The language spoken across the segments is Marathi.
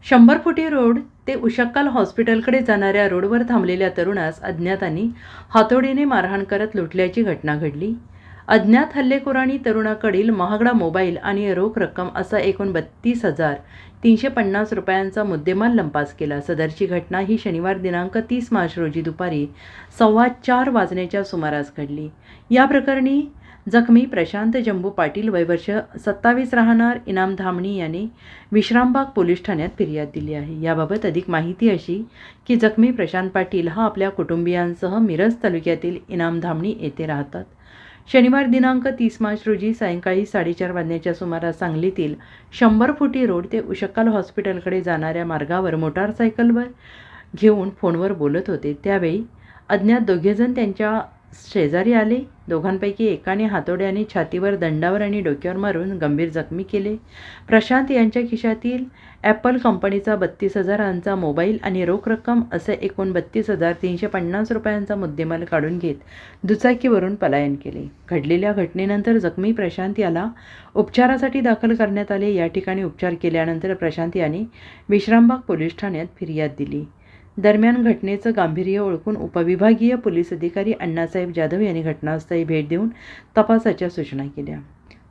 100 फुटी रोड ते उशक्कल हॉस्पिटलकडे जाणाऱ्या रोडवर थांबलेल्या तरुणास अज्ञातांनी हातोडीने मारहाण करत लुटल्याची घटना घडली। अज्ञात हल्लेखोरांनी तरुणाकडील महागडा मोबाईल आणि रोख रक्कम असा एकूण 32,350 रुपयांचा मुद्देमाल लंपास केला। सदरची घटना ही शनिवार दिनांक 30 मार्च रोजी दुपारी 4:15 वाजण्याच्या सुमारास घडली। या प्रकरणी जखमी प्रशांत जंबू पाटील वय वर्ष 27 राहणार इनाम धामणी याने विश्रामबाग पोलीस ठाण्यात फिर्याद दिली आहे। याबाबत अधिक माहिती अशी की जखमी प्रशांत पाटील हा आपल्या कुटुंबियांसह मिरज तालुक्यातील इनाम धामणी येथे राहतात। शनिवार दिनांक 30 मार्च रोजी सायंकाळी 4:30 वाजण्याच्या सुमारास सांगलीतील 100 फुटी रोड ते उशक्कल हॉस्पिटलकडे जाणाऱ्या मार्गावर मोटारसायकलवर घेऊन फोनवर बोलत होते। त्यावेळी अज्ञात दोघेजण त्यांच्या शेजारी आले। दोघांपैकी एकाने हातोड्याने छातीवर, दंडावर आणि डोक्यावर मारून गंभीर जखमी केले। प्रशांत यांच्या खिशातील ॲपल कंपनीचा 32,000 मोबाईल आणि रोख रक्कम असे एकूण 32,350 रुपयांचा मुद्देमाल काढून घेत दुचाकीवरून पलायन केले। घडलेल्या घटनेनंतर जखमी प्रशांत याला उपचारासाठी दाखल करण्यात आले। या ठिकाणी उपचार केल्यानंतर प्रशांत याने विश्रामबाग पोलीस ठाण्यात फिर्याद दिली। दरम्यान घटनेचं गांभीर्य ओळखून उपविभागीय पोलीस अधिकारी अण्णासाहेब जाधव यांनी घटनास्थळी भेट देऊन तपासाच्या सूचना केल्या।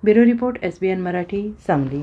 Bureau report SBN Marathi, Sangli.